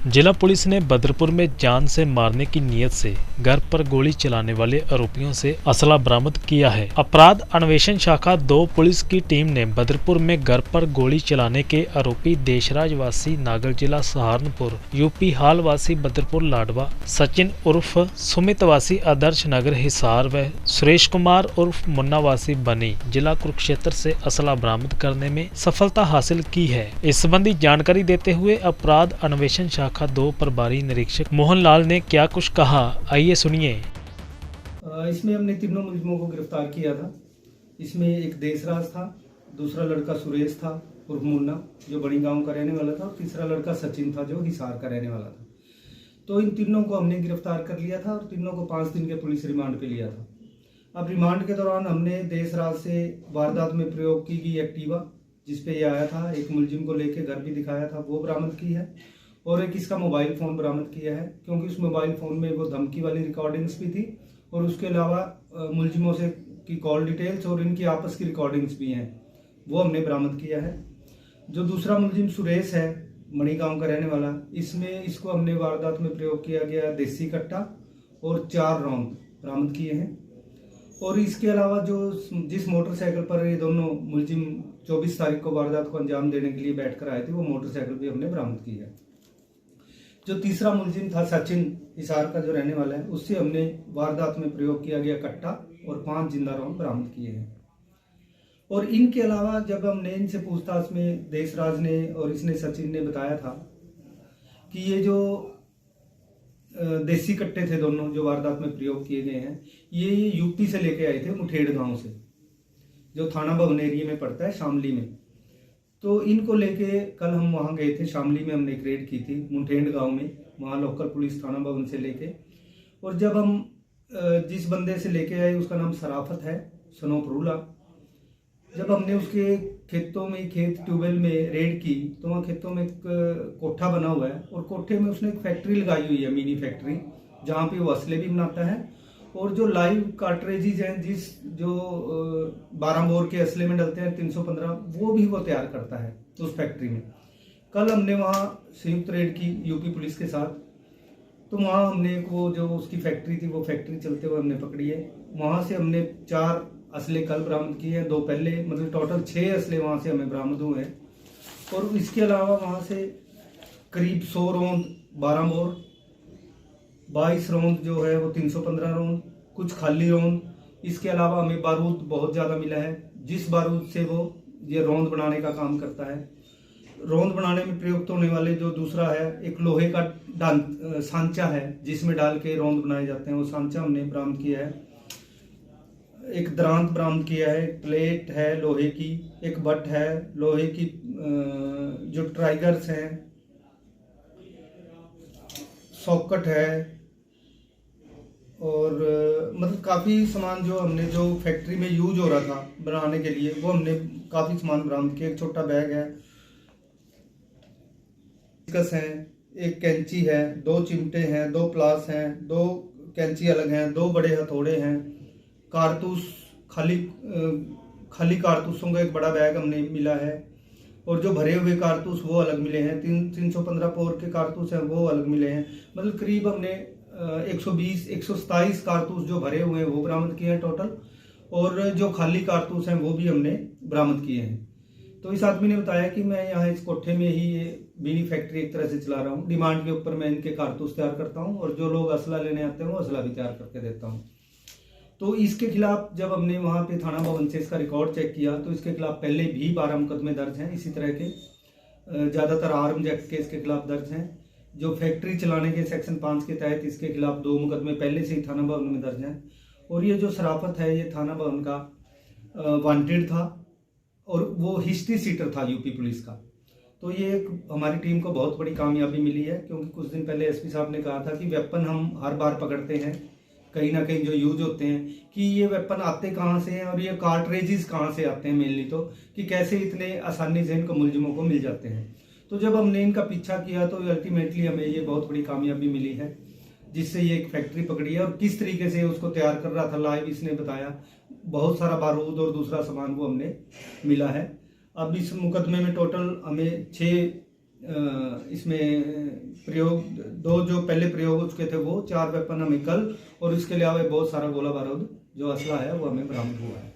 जिला पुलिस ने बदरपुर में जान से मारने की नीयत से घर पर गोली चलाने वाले आरोपियों से असला बरामद किया है। अपराध अन्वेषण शाखा 2 पुलिस की टीम ने बदरपुर में घर पर गोली चलाने के आरोपी देशराज वासी नागल जिला सहारनपुर, यूपी हाल वासी बदरपुर लाडवा, सचिन उर्फ सुमित वासी आदर्श नगर हिसार व सुरेश कुमार उर्फ मुन्ना वासी बनी जिला कुरुक्षेत्र से असला बरामद करने में सफलता हासिल की है। इस संबंधी जानकारी देते हुए अपराध अन्वेषण शाखा 2 प्रभारी निरीक्षक मोहन लाल ने क्या कुछ कहा, आइए सुनिए। इसमें हमने तीनों मुलजिमों को गिरफ्तार किया था। इसमें एक देशराज था, दूसरा लड़का सुरेश था उर्फ मुन्ना जो बड़ी गांव का रहने वाला था, और तीसरा लड़का सचिन था जो हिसार का रहने वाला था। तो इन तीनों को हमने गिरफ्तार कर लिया था और तीनों को 5 दिन के पुलिस रिमांड पे लिया था। अब रिमांड के दौरान हमने देशराज से वारदात में प्रयोग की गई एक्टिवा जिसपे ये आया था, एक मुलजिम को लेके घर भी दिखाया था, वो बरामद की है, और एक इसका मोबाइल फ़ोन बरामद किया है, क्योंकि उस मोबाइल फ़ोन में वो धमकी वाली रिकॉर्डिंग्स भी थी और उसके अलावा मुलजिमों से की कॉल डिटेल्स और इनकी आपस की रिकॉर्डिंग्स भी हैं, वो हमने बरामद किया है। जो दूसरा मुलजिम सुरेश है, मणि गांव का रहने वाला, इसको हमने वारदात में प्रयोग किया गया देसी कट्टा और 4 राउंड बरामद किए हैं। और इसके अलावा जिस मोटरसाइकिल पर ये दोनों मुलजिम 24 तारीख को वारदात को अंजाम देने के लिए बैठकर आए थे, वो मोटरसाइकिल भी हमने बरामद की है। जो तीसरा मुलजिम था सचिन हिसार का जो रहने वाला है, उससे हमने वारदात में प्रयोग किया गया कट्टा और 5 जिंदा राउंड बरामद किए हैं। और इनके अलावा जब हमने इनसे पूछताछ में देशराज ने और इसने सचिन ने बताया था कि ये जो देसी कट्टे थे दोनों जो वारदात में प्रयोग किए गए हैं, ये यूपी से लेके आए थे, मुठेड़ गांव से, जो थाना भवन एरिया में पड़ता है शामली में। तो इनको लेके कल हम वहाँ गए थे, शामली में हमने एक रेड की थी मुठेड़ गांव में, वहाँ लोकल पुलिस थाना भवन से लेके। और जब हम जिस बंदे से लेके आए उसका नाम सराफत है, सनोपरूला, जब हमने उसके खेतों में, खेत ट्यूबवेल में रेड की तो वहाँ खेतों में एक कोठा बना हुआ है और कोठे में उसने एक फैक्ट्री लगाई हुई है, मिनी फैक्ट्री, जहाँ पे वो असले भी बनाता है और जो लाइव कार्ट्रेजेस हैं जो 12 बोर के असले में डलते हैं 315, वो भी वो तैयार करता है उस फैक्ट्री में। कल हमने वहाँ संयुक्त रेड की यूपी पुलिस के साथ, तो वहाँ हमने वो जो उसकी फैक्ट्री थी वो फैक्ट्री चलते हुए हमने पकड़ी है। वहाँ से हमने 4 असले कल बरामद किए हैं, 2 पहले, मतलब टोटल 6 असले वहाँ से हमें बरामद हुए हैं। और इसके अलावा वहाँ से करीब 100 रौंद 12 बोर, 22 रौंद जो है वो 315 रौंद, कुछ खाली रौंद। इसके अलावा हमें बारूद बहुत ज़्यादा मिला है, जिस बारूद से वो ये रौंद बनाने का काम करता है। रौंद बनाने में प्रयुक्त होने वाले जो दूसरा है, एक लोहे का सांचा है जिसमें डाल के रौंद बनाए जाते हैं, वो सांचा हमने बरामद किया है। एक दरांत बरामद किया है, प्लेट है लोहे की, एक बट है लोहे की, जो ट्राइगर्स हैं, सॉकेट है, और मतलब काफ़ी सामान जो हमने जो फैक्ट्री में यूज हो रहा था बनाने के लिए, वो हमने काफ़ी सामान बरामद किया। एक छोटा बैग है, कस है, एक कैंची है, 2 चिमटे हैं, 2 प्लास हैं, 2 कैंची अलग हैं, 2 बड़े हथौड़े हैं, कारतूस, खाली कारतूसों का एक बड़ा बैग हमने मिला है, और जो भरे हुए कारतूस वो अलग मिले हैं, 315 पोर के कारतूस हैं वो अलग मिले हैं। मतलब करीब हमने 127 कारतूस जो भरे हुए हैं वो बरामद किए हैं टोटल, और जो खाली कारतूस हैं वो भी हमने बरामद किए हैं। तो इस आदमी ने बताया कि मैं यहाँ इस कोठे में ही ये बीड़ी फैक्ट्री एक तरह से चला रहा हूँ, डिमांड के ऊपर मैं इनके कारतूस तैयार करता हूँ और जो लोग असला लेने आते हैं वो असला भी तैयार करके देता हूँ। तो इसके खिलाफ जब हमने वहाँ पे थाना भवन से इसका रिकॉर्ड चेक किया तो इसके खिलाफ पहले भी 12 मुकदमे दर्ज हैं इसी तरह के, ज़्यादातर आर्म्स एक्ट के इसके खिलाफ दर्ज हैं। जो फैक्ट्री चलाने के सेक्शन 5 के तहत इसके खिलाफ 2 मुकदमे पहले से ही थाना भवन में दर्ज हैं। और ये जो शराफत है ये थाना भवन का वांटेड था और वो हिस्ट्री सीटर था यूपी पुलिस का। तो ये हमारी टीम को बहुत बड़ी कामयाबी मिली है, क्योंकि कुछ दिन पहले एसपी साहब ने कहा था कि वेपन हम हर बार पकड़ते हैं कहीं ना कहीं जो यूज होते हैं, कि ये वेपन आते कहाँ से हैं और ये कार्ट्रेजेस कहाँ से आते हैं मेनली, तो कि कैसे इतने आसानी से इनको मुलजिमों को मिल जाते हैं। तो जब हमने इनका पीछा किया तो अल्टीमेटली हमें ये बहुत बड़ी कामयाबी मिली है, जिससे ये एक फैक्ट्री पकड़ी है और किस तरीके से उसको तैयार कर रहा था लाइव इसने बताया। बहुत सारा बारूद और दूसरा सामान वो हमने मिला है। अब इस मुकदमे में टोटल हमें 6 इसमें प्रयोग दो जो पहले प्रयोग हो चुके थे वो 4 वेपन हमें कल और इसके अलावा बहुत सारा गोला बारूद जो असला है वो हमें बरामद हुआ है।